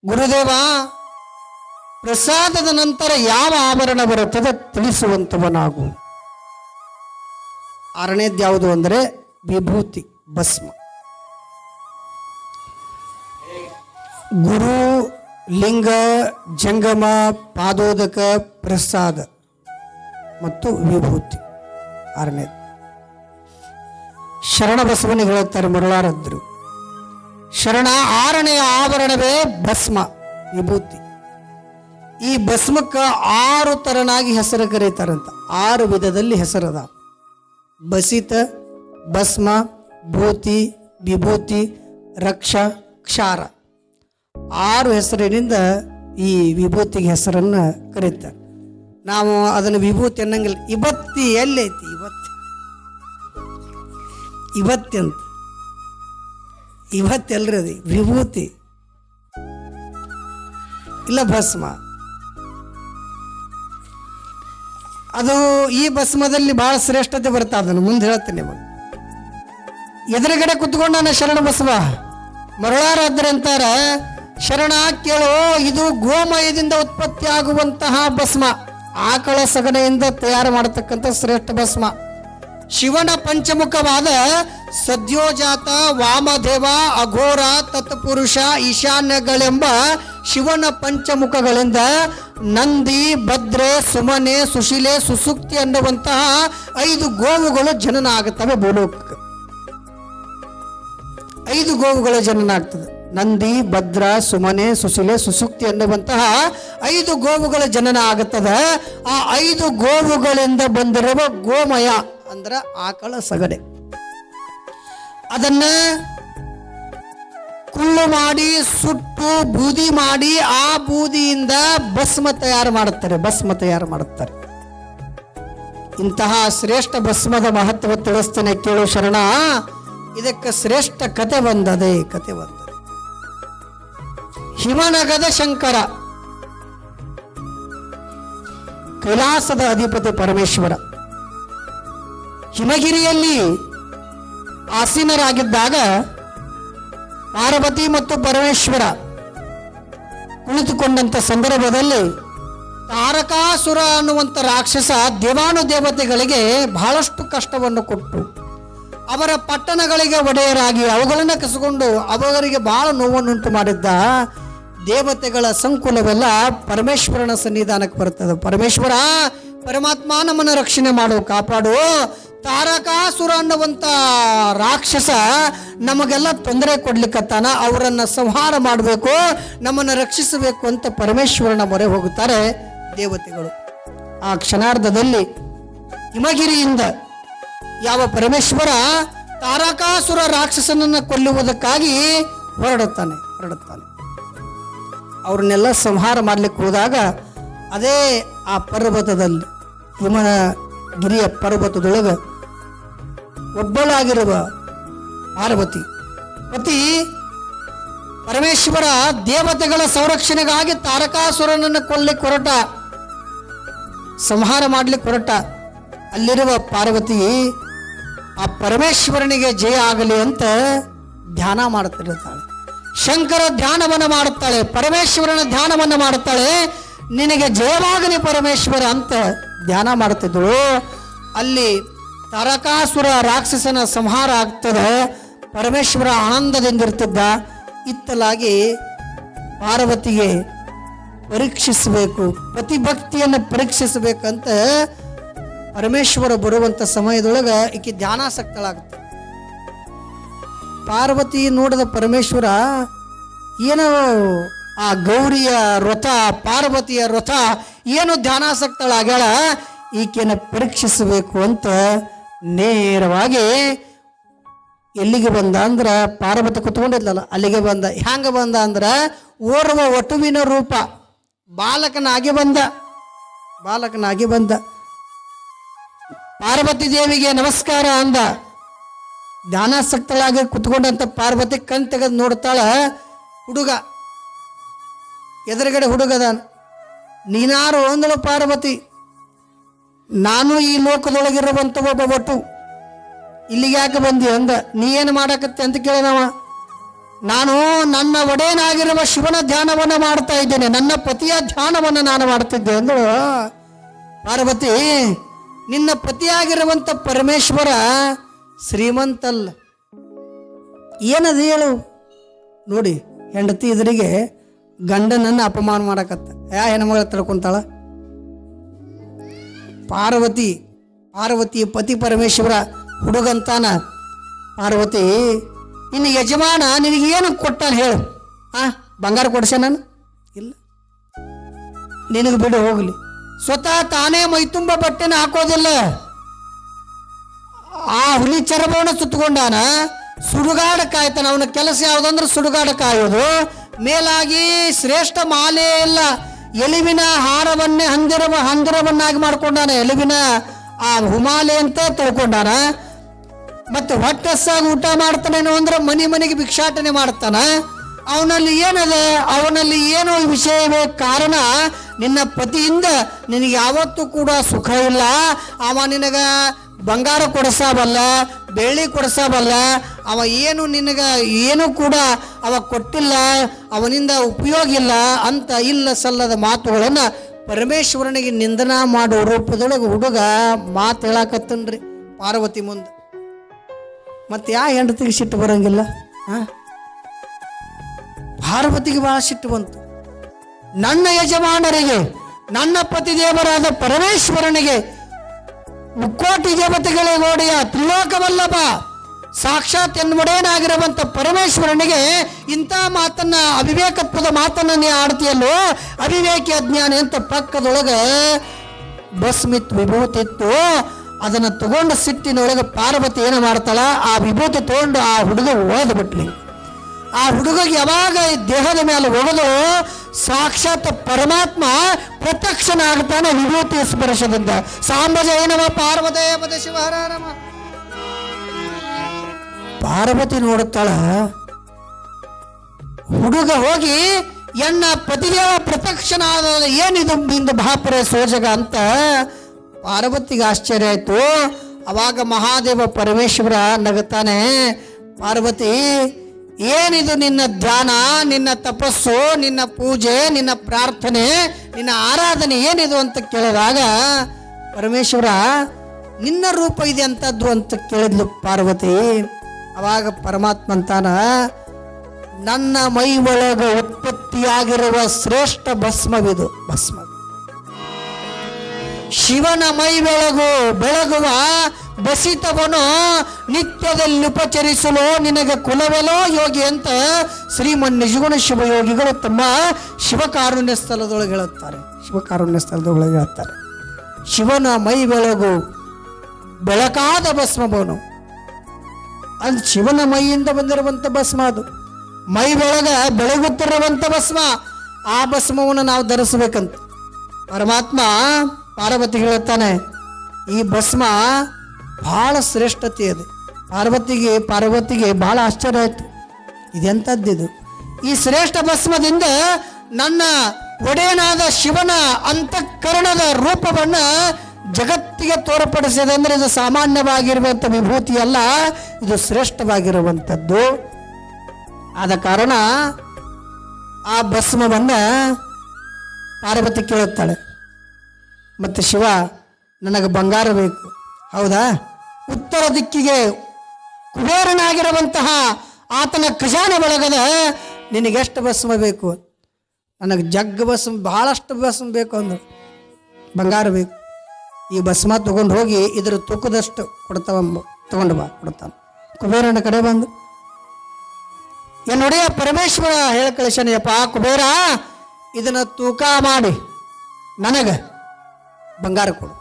ಗುರುದೇವ, ಪ್ರಸಾದದ ನಂತರ ಯಾವ ಆಭರಣ ಬರುತ್ತದೆ ತಿಳಿಸುವಂತವನಾಗು. ಆರನೇದ್ದು ಯಾವುದು ಅಂದರೆ ವಿಭೂತಿ, ಭಸ್ಮ. ಗುರು, ಲಿಂಗ, ಜಂಗಮ, ಪಾದೋದಕ, ಪ್ರಸಾದ ಮತ್ತು ವಿಭೂತಿ. ಆರನೇದು ಶರಣ ಬಸವನಿಗೆ ಹೇಳುತ್ತಾರೆ ಮರುಳಾರದ್ರು. ಶರಣ ಆರನೆಯ ಆಭರಣವೇ ಭಸ್ಮ, ವಿಭೂತಿ. ಈ ಭಸ್ಮಕ್ಕೆ 6 ತರನಾಗಿ ಹೆಸರು ಕರೀತಾರಂತ. 6 ವಿಧದಲ್ಲಿ ಹೆಸರದ: ಬಸಿತ, ಭಸ್ಮ, ಭೂತಿ, ವಿಭೂತಿ, ರಕ್ಷ, ಕ್ಷಾರ. 6 ಹೆಸರಿನಿಂದ ಈ ವಿಭೂತಿಗೆ ಹೆಸರನ್ನು ಕರೀತಾರೆ. ನಾವು ಅದನ್ನು ವಿಭೂತಿ ಅನ್ನಂಗಿಲ್ಲ. ಇವತ್ತಿ ಎಲ್ಲೈತಿ? ಇವತ್ತಿ ಅಂತ ಇವತ್ತೆಲ್ರಿ ಅದು ವಿಭೂತಿ, ಇಲ್ಲ ಭಸ್ಮ. ಅದು ಈ ಭಸ್ಮದಲ್ಲಿ ಬಹಳ ಶ್ರೇಷ್ಠತೆ ಬರ್ತಾ. ಅದನ್ನು ಮುಂದೆ ಹೇಳ್ತೇನೆ ನಿಮಗೆ. ಎದುರುಗಡೆ ಕುತ್ಕೊಂಡಾನ ಶರಣ ಬಸವ. ಮರುಳಾರಾದ್ರೆ ಅಂತಾರ, ಶರಣ ಕೇಳು, ಇದು ಗೋಮಯದಿಂದ ಉತ್ಪತ್ತಿ ಆಗುವಂತಹ ಭಸ್ಮ, ಆಕಳ ಸಗಣಿಯಿಂದ ತಯಾರು ಮಾಡತಕ್ಕಂಥ ಶ್ರೇಷ್ಠ ಭಸ್ಮ. ಶಿವನ ಪಂಚಮುಖವಾದ ಸದ್ಯೋಜಾತ, ವಾಮದೇವ, ಅಘೋರ, ತತ್ಪುರುಷ, ಈಶಾನ್ಯಗಳೆಂಬ ಶಿವನ ಪಂಚಮುಖಗಳಿಂದ ನಂದಿ, ಭದ್ರೆ, ಸುಮನೆ, ಸುಶೀಲೆ, ಸುಸುಕ್ತಿ ಅನ್ನುವಂತಹ 5 ಗೋವುಗಳು ಜನನ ಆಗುತ್ತವೆ ಭೂಲೋಕಕ್ಕೆ. 5 ಗೋವುಗಳು ಜನನ ಆಗ್ತದೆ. ನಂದಿ, ಭದ್ರ, ಸುಮನೆ, ಸುಶೀಲೆ, ಸುಸುಕ್ತಿ ಅನ್ನುವಂತಹ 5 ಗೋವುಗಳ ಜನನ ಆಗುತ್ತದೆ. ಆ 5 ಗೋವುಗಳಿಂದ ಬಂದಿರುವ ಗೋಮಯ ಅಂದ್ರ ಆಕಳ ಸಗಡೆ. ಅದನ್ನ ಕುಳ್ಳು ಮಾಡಿ, ಸುಟ್ಟು, ಬೂದಿ ಮಾಡಿ, ಆ ಬೂದಿಯಿಂದ ಭಸ್ಮ ತಯಾರು ಮಾಡುತ್ತಾರೆ. ಇಂತಹ ಶ್ರೇಷ್ಠ ಭಸ್ಮದ ಮಹತ್ವ ತಿಳಿಸ್ತೇನೆ ಕೇಳು ಶರಣ. ಇದಕ್ಕೆ ಶ್ರೇಷ್ಠ ಕತೆ ಬಂದದೆ. ಹಿಮನಗದ ಶಂಕರ, ಕೈಲಾಸದ ಅಧಿಪತಿ ಪರಮೇಶ್ವರ, ಹಿಮಗಿರಿಯಲ್ಲಿ ಆಸೀನರಾಗಿದ್ದಾಗ ಪಾರ್ವತಿ ಮತ್ತು ಪರಮೇಶ್ವರ ಕುಳಿತುಕೊಂಡಂತ ಸಂದರ್ಭದಲ್ಲಿ ತಾರಕಾಸುರ ಅನ್ನುವಂಥ ರಾಕ್ಷಸ ದೇವಾನುದೇವತೆಗಳಿಗೆ ಬಹಳಷ್ಟು ಕಷ್ಟವನ್ನು ಕೊಟ್ಟು ಅವರ ಪಟ್ಟಣಗಳಿಗೆ ಒಡೆಯರಾಗಿ ಅವುಗಳನ್ನು ಕಸಿಕೊಂಡು ಅವರಿಗೆ ಬಹಳ ನೋವನ್ನುಂಟು ಮಾಡಿದ್ದ. ದೇವತೆಗಳ ಸಂಕುಲವೆಲ್ಲ ಪರಮೇಶ್ವರನ ಸನ್ನಿಧಾನಕ್ಕೆ ಬರ್ತದೆ. ಪರಮೇಶ್ವರ, ಪರಮಾತ್ಮ, ನಮ್ಮನ್ನು ರಕ್ಷಣೆ ಮಾಡು, ಕಾಪಾಡು. ತಾರಕಾಸುರ ಅನ್ನುವಂಥ ರಾಕ್ಷಸ ನಮಗೆಲ್ಲ ತೊಂದರೆ ಕೊಡ್ಲಿಕ್ಕತ್ತಾನ, ಅವರನ್ನು ಸಂಹಾರ ಮಾಡಬೇಕು, ನಮ್ಮನ್ನು ರಕ್ಷಿಸಬೇಕು ಅಂತ ಪರಮೇಶ್ವರನ ಮೊರೆ ಹೋಗುತ್ತಾರೆ ದೇವತೆಗಳು. ಆ ಕ್ಷಣಾರ್ಧದಲ್ಲಿ ಹಿಮಗಿರಿಯಿಂದ ಯಾವ ಪರಮೇಶ್ವರ ತಾರಕಾಸುರ ರಾಕ್ಷಸನನ್ನು ಕೊಲ್ಲುವುದಕ್ಕಾಗಿ ಹೊರಡುತ್ತಾನೆ. ಅವ್ರನ್ನೆಲ್ಲ ಸಂಹಾರ ಮಾಡ್ಲಿಕ್ಕೆ ಹೋದಾಗ ಅದೇ ಆ ಪರ್ವತದಲ್ಲಿ, ಹಿಮಗಿರಿಯ ಪರ್ವತದೊಳಗೆ ಒಬ್ಬಳಾಗಿರುವ ಪಾರ್ವತಿ ಪತಿ ಪರಮೇಶ್ವರ ದೇವತೆಗಳ ಸಂರಕ್ಷಣೆಗಾಗಿ ತಾರಕಾಸುರನನ್ನು ಕೊಲ್ಲಿಕ್ಕೆ ಹೊರಟ, ಸಂಹಾರ ಮಾಡ್ಲಿಕ್ಕೆ ಹೊರಟ. ಅಲ್ಲಿರುವ ಪಾರ್ವತಿ ಆ ಪರಮೇಶ್ವರನಿಗೆ ಜಯ ಆಗಲಿ ಅಂತ ಧ್ಯಾನ ಮಾಡುತ್ತಿರುತ್ತಾಳೆ. ಶಂಕರ ಧ್ಯಾನವನ್ನು ಮಾಡುತ್ತಾಳೆ, ಪರಮೇಶ್ವರನ ಧ್ಯಾನವನ್ನು ಮಾಡುತ್ತಾಳೆ. ನಿನಗೆ ಜಯವಾಗಲಿ ಪರಮೇಶ್ವರ ಅಂತ ಧ್ಯಾನ ಮಾಡುತ್ತಿದ್ದಳು. ಅಲ್ಲಿ ತಾರಕಾಸುರ ರಾಕ್ಷಸನ ಸಂಹಾರ ಆಗ್ತದೆ. ಪರಮೇಶ್ವರ ಆನಂದದಿಂದಿರ್ತಿದ್ದ. ಇತ್ತಲಾಗಿ ಪಾರ್ವತಿಗೆ ಪರೀಕ್ಷಿಸಬೇಕು, ಪತಿಭಕ್ತಿಯನ್ನು ಪರೀಕ್ಷಿಸಬೇಕಂತ ಪರಮೇಶ್ವರ ಬರುವಂಥ ಸಮಯದೊಳಗೆ ಈಕೆ ಧ್ಯಾನಾಸಕ್ತಳಾಗುತ್ತೆ. ಪಾರ್ವತಿ ನೋಡಿದ ಪರಮೇಶ್ವರ ಏನೋ ಆ ಗೌರಿಯ ವ್ರತ, ಪಾರ್ವತಿಯ ವ್ರತ ಏನು ಧ್ಯಾನಾಸಕ್ತಳಾಗ್ಯಾಳ, ಈಕೆಯನ್ನು ಪರೀಕ್ಷಿಸಬೇಕು ಅಂತ ನೇರವಾಗಿ ಎಲ್ಲಿಗೆ ಬಂದ ಅಂದ್ರೆ, ಪಾರ್ವತಿ ಕುತ್ಕೊಂಡಿದ್ಲಲ್ಲ ಅಲ್ಲಿಗೆ ಬಂದ. ಹ್ಯಾಂಗ ಬಂದ ಅಂದ್ರೆ, ಓರ್ವ ವಟುವಿನ ರೂಪ ಬಾಲಕನಾಗಿ ಬಂದ. ಪಾರ್ವತಿ ದೇವಿಗೆ ನಮಸ್ಕಾರ ಅಂದ. ಧ್ಯಾನಾಸಕ್ತಳಾಗಿ ಕುತ್ಕೊಂಡಂತ ಪಾರ್ವತಿ ಕಣ್ ತೆಗೆದು ನೋಡ್ತಾಳ. ಹುಡುಗ ಎದುರುಗಡೆ ಹುಡುಗದ. ನೀನಾರು ಅಂದಳು ಪಾರ್ವತಿ, ನಾನು ಈ ಲೋಕದೊಳಗಿರುವಂಥ ಒಬ್ಬ ವಟು, ಇಲ್ಲಿಗೆ ಯಾಕೆ ಬಂದಿ ಅಂದ. ನೀ ಏನು ಮಾಡಕತ್ತೆ ಅಂತ ಕೇಳಿದವ. ನಾನು ನನ್ನ ಒಡೆಯನಾಗಿರುವ ಶಿವನ ಧ್ಯಾನವನ್ನು ಮಾಡ್ತಾ ಇದ್ದೇನೆ, ನನ್ನ ಪತಿಯ ಧ್ಯಾನವನ್ನು ನಾನು ಮಾಡ್ತಿದ್ದೆ ಅಂದಳು ಪಾರ್ವತಿ. ನಿನ್ನ ಪತಿಯಾಗಿರುವಂಥ ಪರಮೇಶ್ವರ ಶ್ರೀಮಂತಲ್ಲ, ಏನದು ಹೇಳು. ನೋಡಿ, ಹೆಂಡತಿ ಎದುರಿಗೆ ಗಂಡನನ್ನು ಅಪಮಾನ ಮಾಡಕತ್ತ. ಹೆಣ್ಮಗಳ ತಿಳ್ಕೊಂತಾಳ. ಪಾರ್ವತಿ ಪತಿ ಪರಮೇಶ್ವರ ಹುಡುಗಂತಾನ. ಪಾರ್ವತಿ, ನಿನ್ನ ಯಜಮಾನ ನಿನಗೇನು ಕೊಟ್ಟಾನ ಹೇಳು? ಬಂಗಾರ ಕೊಡ್ಸ ನಾನು? ಇಲ್ಲ, ನಿನಗೆ ಬಿಡು ಹೋಗಲಿ. ಸ್ವತಃ ತಾನೇ ಮೈತುಂಬ ಬಟ್ಟೆನ ಹಾಕೋದಿಲ್ಲ, ಆ ಹುಲಿ ಚರ್ಮವನ್ನು ಸುತ್ತಕೊಂಡಾನ, ಸುಡುಗಾಡ ಕಾಯ್ತಾನ. ಅವನ ಕೆಲಸ ಯಾವುದಂದ್ರೆ ಸುಡುಗಾಡ ಕಾಯೋದು. ಮೇಲಾಗಿ ಶ್ರೇಷ್ಠ ಮಾಲೆ ಇಲ್ಲ, ಎಲುವಿನ ಹಾರವನ್ನೇ ಹಂದಿರವನ್ನಾಗಿ ಮಾಡ್ಕೊಂಡಾನ. ಎಲುವಿನ ಆ ಹುಮಾಲೆ ಅಂತ ತಿಳ್ಕೊಂಡಾನ. ಮತ್ತು ಹೊಟ್ಟೆಸ್ಸಾಗಿ ಊಟ ಮಾಡ್ತಾನೇನೋ ಅಂದ್ರೆ ಮನೆಗೆ ಭಿಕ್ಷಾಟನೆ ಮಾಡ್ತಾನ. ಅವನಲ್ಲಿ ಏನದ? ಅವನಲ್ಲಿ ಏನೋ ವಿಷಯವೇ ಕಾರಣ. ನಿನ್ನ ಪತಿಯಿಂದ ನಿನಗೆ ಯಾವತ್ತೂ ಕೂಡ ಸುಖ ಇಲ್ಲ. ಅವ ನಿನಗ ಬಂಗಾರ ಕೊಡಿಸಬಲ್ಲ, ಬೆಳ್ಳಿ ಕೊಡಿಸಬಲ್ಲ. ಅವ ಏನು ಏನು ಕೂಡ ಅವ ಕೊಟ್ಟಿಲ್ಲ, ಅವನಿಂದ ಉಪಯೋಗ ಇಲ್ಲ ಅಂತ ಇಲ್ಲ ಸಲ್ಲದ ಮಾತುಗಳನ್ನು ಪರಮೇಶ್ವರನಿಗೆ ನಿಂದನಾ ಮಾಡೋ ರೂಪದೊಳಗೆ ಹುಡುಗ ಮಾತು ಹೇಳಾಕತ್ತನ್ರಿ ಪಾರ್ವತಿ ಮುಂದೆ. ಮತ್ತೆ ಯಾ ಹೆಂಡತಿಗೆ ಸಿಟ್ಟು ಬರಂಗಿಲ್ಲ? ಪಾರ್ವತಿಗೆ ಭಾಳ ಸಿಟ್ಟು ಬಂತು. ನನ್ನ ಯಜಮಾನರಿಗೆ, ನನ್ನ ಪತಿದೇವರಾದ ಪರಮೇಶ್ವರನಿಗೆ, ಮುಕ್ಕೋಟಿ ದೇವತೆಗಳಿಗೆ ಒಡೆಯ ತ್ರಿಲೋಕವಲ್ಲಭ ಸಾಕ್ಷಾತ್ ಎನ್ನುವಡೇನಾಗಿರುವಂಥ ಪರಮೇಶ್ವರನಿಗೆ ಇಂಥ ಮಾತನ್ನ, ಅವಿವೇಕತ್ವದ ಮಾತನ್ನ ನೀ ಆಡ್ತೀಯಲ್ಲೋ, ಅವಿವೇಕಿ ಅಜ್ಞಾನಿ ಅಂತ ಪಕ್ಕದೊಳಗೆ ಭಸ್ಮಿತ್ ವಿಭೂತಿತ್ತು. ಅದನ್ನು ತಗೊಂಡು ಸಿಟ್ಟಿನೊಳಗೆ ಪಾರ್ವತಿ ಏನು ಮಾಡ್ತಾಳ? ಆ ವಿಭೂತಿ ತಗೊಂಡು ಆ ಹುಡುಗ ಓದ್ ಬಿಟ್ಲಿ. ಆ ಹುಡುಗಿಗೆ ಯಾವಾಗ ಈ ದೇಹದ ಮೇಲೆ ಒಗೆದು ಸಾಕ್ಷಾತ್ ಪರಮಾತ್ಮ ಪ್ರತ್ಯಕ್ಷನಾಗ್ತಾನೆ ವಿಭೂತಿ ಸ್ಪರ್ಶದಿಂದ. ಸಾಂಬಜಯ ನಮ ಪಾರ್ವತಯ ಪದ ಶಿವಹರ ನಮ. ಪಾರ್ವತಿ ನೋಡುತ್ತಾಳ, ಹುಡುಗ ಹೋಗಿ ಎನ್ನ ಪತಿದೇವ ಪ್ರತ್ಯಕ್ಷನಾದ, ಏನಿದು ಇಂದು ಮಹಾಪುರ ಸೋಜಗ ಅಂತ ಪಾರ್ವತಿಗೆ ಆಶ್ಚರ್ಯ ಆಯ್ತು. ಅವಾಗ ಮಹಾದೇವ ಪರಮೇಶ್ವರ ನಗುತ್ತಾನೆ, ಪಾರ್ವತಿ ಏನಿದು ನಿನ್ನ ಧ್ಯಾನ, ನಿನ್ನ ತಪಸ್ಸು, ನಿನ್ನ ಪೂಜೆ, ನಿನ್ನ ಪ್ರಾರ್ಥನೆ, ನಿನ್ನ ಆರಾಧನೆ ಏನಿದು ಅಂತ ಕೇಳಿದಾಗ ಪರಮೇಶ್ವರ ನಿನ್ನ ರೂಪ ಇದೆ ಅಂತದ್ದು ಅಂತ ಕೇಳಿದ್ಲು ಪಾರ್ವತಿ. ಅವಾಗ ಪರಮಾತ್ಮ ಅಂತಾನ, ನನ್ನ ಮೈ ಒಳಗ ಉತ್ಪತ್ತಿಯಾಗಿರುವ ಶ್ರೇಷ್ಠ ಭಸ್ಮವಿದು. ಭಸ್ಮ ಶಿವನ ಮೈ ಬೆಳಗುವ ಬಸಿತವನು ನಿತ್ಯದಲ್ಲಿ ಉಪಚರಿಸಲು ನಿನಗೆ ಕುಲವೆಲೋ ಯೋಗಿ ಅಂತ ಶ್ರೀಮನ್ ನಿಜಗುಣ ಶಿವಯೋಗಿಗಳು ತಮ್ಮ ಶಿವಕಾರುಣ್ಯ ಸ್ಥಳದೊಳಗೆ ಹೇಳುತ್ತಾರೆ. ಶಿವಕಾರುಣ್ಯ ಸ್ಥಳದೊಳಗೆ ಹೇಳುತ್ತಾರೆ, ಶಿವನ ಮೈ ಬೆಳಕಾದ ಭಸ್ಮವನು. ಅದು ಶಿವನ ಮೈಯಿಂದ ಬಂದಿರುವಂಥ ಭಸ್ಮ. ಅದು ಮೈ ಬೆಳಗುತ್ತಿರುವಂಥ ಭಸ್ಮ. ಆ ಭಸ್ಮವನ್ನು ನಾವು ಧರಿಸಬೇಕಂತ ಪರಮಾತ್ಮ ಪಾರ್ವತಿ ಹೇಳುತ್ತಾನೆ. ಈ ಭಸ್ಮ ಬಹಳ ಶ್ರೇಷ್ಠತೆ ಇದೆ. ಪಾರ್ವತಿಗೆ ಬಹಳ ಆಶ್ಚರ್ಯ ಆಯಿತು, ಇದೆಂಥದ್ದಿದು? ಈ ಶ್ರೇಷ್ಠ ಭಸ್ಮದಿಂದ ನನ್ನ ಒಡೆಯನಾದ ಶಿವನ ಅಂತಃಕರಣದ ರೂಪವನ್ನು ಜಗತ್ತಿಗೆ ತೋರ್ಪಡಿಸಿದೆ. ಅಂದರೆ ಇದು ಸಾಮಾನ್ಯವಾಗಿರುವಂಥ ವಿಭೂತಿ ಅಲ್ಲ, ಇದು ಶ್ರೇಷ್ಠವಾಗಿರುವಂಥದ್ದು. ಆದ ಕಾರಣ ಆ ಭಸ್ಮವನ್ನು ಪಾರ್ವತಿ ಕೇಳುತ್ತಾಳೆ. ಮತ್ತು ಶಿವ, ನನಗೆ ಬಂಗಾರ ಬೇಕು. ಹೌದಾ? ಉತ್ತರ ದಿಕ್ಕಿಗೆ ಕುಬೇರನಾಗಿರುವಂತಹ ಆತನ ಖಜಾನೆ ಒಳಗದ ನಿನಗೆಷ್ಟು ಭಸ್ಮ ಬೇಕು? ನನಗೆ ಜಗ್ಗ ಭಸ್ಮ, ಬಹಳಷ್ಟು ಭಸ್ಮ ಬೇಕು ಅಂದರು. ಬಂಗಾರ ಬೇಕು. ಈ ಭಸ್ಮ ತಗೊಂಡು ಹೋಗಿ ಇದರ ತೂಕದಷ್ಟು ತಗೊಂಡು ಬಾ ಕೊಡ್ತಾನೆ. ಕುಬೇರನ ಕಡೆ ಬಂದು, ಎನ್ನುடைய ಪರಮೇಶ್ವರ ಹೇಳ ಕಳಿಸನೆಯಪ್ಪ, ಕುಬೇರ ಇದನ್ನು ತೂಕ ಮಾಡಿ ನನಗೆ ಬಂಗಾರ ಕೊಡು.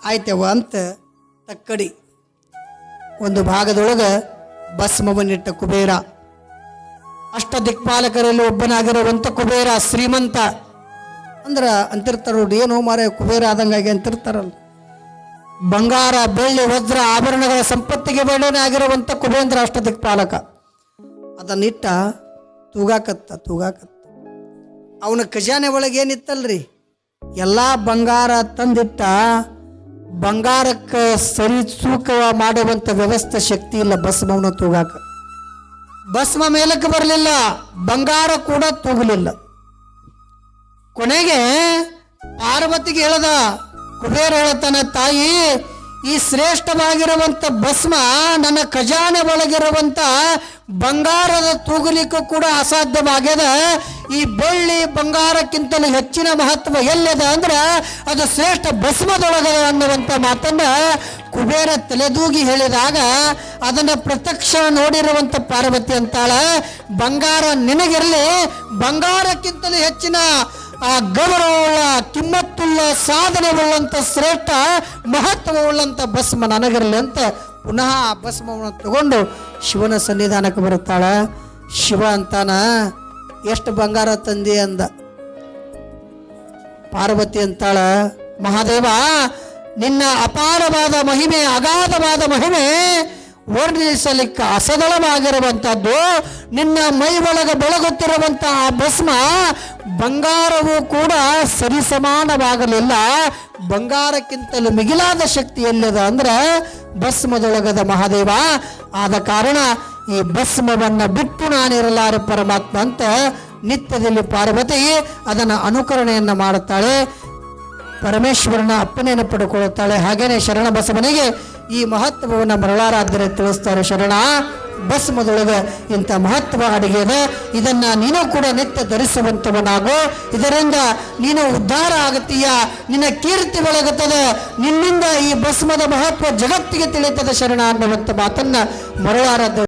ಆಯ್ತವ ಅಂತ ತಕ್ಕಡಿ ಒಂದು ಭಾಗದೊಳಗೆ ಭಸ್ಮವನ್ನಿಟ್ಟ ಕುಬೇರ. ಅಷ್ಟ ದಿಕ್ಪಾಲಕರಲ್ಲಿ ಒಬ್ಬನಾಗಿರುವಂಥ ಕುಬೇರ ಶ್ರೀಮಂತ. ಅಂದ್ರೆ ಅಂತಿರ್ತಾರ, ಏನೋ ಮಾರ ಕುಬೇರ ಆದಂಗಾಗಿ ಅಂತಿರ್ತಾರಲ್ಲ. ಬಂಗಾರ, ಬೆಳ್ಳಿ, ವಜ್ರ, ಆಭರಣಗಳ ಸಂಪತ್ತಿಗೆ ಬೇಡನೆ ಆಗಿರುವಂಥ ಕುಬೇಂದ್ರ ಅಷ್ಟ ದಿಕ್ಪಾಲಕ. ಅದನ್ನಿಟ್ಟ ತೂಗಾಕತ್ತ. ಅವನ ಖಜಾನೆ ಒಳಗೆ ಏನಿತ್ತಲ್ರಿ, ಎಲ್ಲ ಬಂಗಾರ ತಂದಿಟ್ಟ. ಬಂಗಾರಕ್ಕೆ ಸರಿ ತೂಕ ಮಾಡುವಂಥ ವ್ಯವಸ್ಥೆ ಶಕ್ತಿ ಇಲ್ಲ ಭಸ್ಮವನ್ನು ತೂಗಾಕ. ಭಸ್ಮ ಮೇಲಕ್ಕೆ ಬರಲಿಲ್ಲ, ಬಂಗಾರ ಕೂಡ ತೂಗಲಿಲ್ಲ. ಕೊನೆಗೆ ಪಾರ್ವತಿಗೆ ಹೇಳದ ಕುಬೇರ ಹೇಳ್ತಾನೆ, ತಾಯಿ ಈ ಶ್ರೇಷ್ಠವಾಗಿರುವಂತ ಭಸ್ಮ ನನ್ನ ಖಜಾನೆ ಒಳಗಿರುವಂತ ಬಂಗಾರದ ತೂಗಲಿಕ್ಕೂ ಕೂಡ ಅಸಾಧ್ಯವಾಗ್ಯದ. ಈ ಬೆಳ್ಳಿ ಬಂಗಾರಕ್ಕಿಂತಲೂ ಹೆಚ್ಚಿನ ಮಹತ್ವ ಎಲ್ಲದ ಅಂದ್ರೆ ಅದು ಶ್ರೇಷ್ಠ ಭಸ್ಮದೊಳಗದ ಅನ್ನುವಂಥ ಮಾತನ್ನ ಕುಬೇರ ತಲೆದೂಗಿ ಹೇಳಿದಾಗ ಅದನ್ನ ಪ್ರತ್ಯಕ್ಷ ನೋಡಿರುವಂತ ಪಾರ್ವತಿ ಅಂತಾಳ, ಬಂಗಾರ ನಿನಗಿರಲಿ, ಬಂಗಾರಕ್ಕಿಂತಲೂ ಹೆಚ್ಚಿನ ಆ ಗೌರವವುಳ್ಳ ಕಿಮ್ಮತ್ತುಳ್ಳ ಸಾಧನೆವುಳ್ಳಂತ ಶ್ರೇಷ್ಠ ಮಹತ್ವವುಳ್ಳಂತ ಭಸ್ಮ ನನಗಿರಲಿ ಅಂತ ಪುನಃ ಆ ಭಸ್ಮವನ್ನು ತಗೊಂಡು ಶಿವನ ಸನ್ನಿಧಾನಕ್ಕೆ ಬರುತ್ತಾಳ. ಶಿವ ಅಂತಾನ, ಎಷ್ಟು ಬಂಗಾರ ತಂದಿ ಅಂದ. ಪಾರ್ವತಿ ಅಂತಾಳ, ಮಹಾದೇವ ನಿನ್ನ ಅಪಾರವಾದ ಮಹಿಮೆ, ಅಗಾಧವಾದ ಮಹಿಮೆ ವರ್ಣಿಸಲಿಕ್ಕೆ ಅಸದಳವಾಗಿರುವಂಥದ್ದು. ನಿನ್ನ ಮೈ ಒಳಗೆ ಬೆಳಗುತ್ತಿರುವಂಥ ಆ ಭಸ್ಮ ಬಂಗಾರವೂ ಕೂಡ ಸರಿಸಮಾನವಾಗಲಿಲ್ಲ. ಬಂಗಾರಕ್ಕಿಂತಲೂ ಮಿಗಿಲಾದ ಶಕ್ತಿ ಎಲ್ಲಿದೆ ಅಂದ್ರೆ ಭಸ್ಮದೊಳಗದ ಮಹಾದೇವ. ಆದ ಕಾರಣ ಈ ಭಸ್ಮವನ್ನು ಬಿಟ್ಟು ನಾನಿರಲಾರೆ ಪರಮಾತ್ಮ ಅಂತ ನಿತ್ಯದಲ್ಲಿ ಪಾರ್ವತಿ ಅದನ್ನು ಅನುಕರಣೆಯನ್ನು ಮಾಡುತ್ತಾಳೆ, ಪರಮೇಶ್ವರನ ಅಪ್ಪನೆಯನ್ನು ಪಡ್ಕೊಳ್ಳುತ್ತಾಳೆ. ಹಾಗೇನೆ ಶರಣ ಬಸವನಿಗೆ ಈ ಮಹತ್ವವನ್ನು ಮರಳಾರಾಧನೆ ತಿಳಿಸ್ತಾರೆ. ಶರಣ ಭಸ್ಮದೊಳಗೆ ಇಂಥ ಮಹತ್ವ ಅಡಿಗೆ ಇದೆ, ಇದನ್ನ ನೀನು ಕೂಡ ನಿತ್ಯ ಧರಿಸುವಂತವನಾಗು. ಇದರಿಂದ ನೀನು ಉದ್ಧಾರ ಆಗುತ್ತೀಯ, ನಿನ್ನ ಕೀರ್ತಿ ಬೆಳಗುತ್ತದೆ, ನಿನ್ನಿಂದ ಈ ಭಸ್ಮದ ಮಹತ್ವ ಜಗತ್ತಿಗೆ ತಿಳಿಯುತ್ತದೆ ಶರಣ ಅನ್ನುವಂಥ ಮಾತನ್ನ ಮರಳಾರಾಧ್ಯ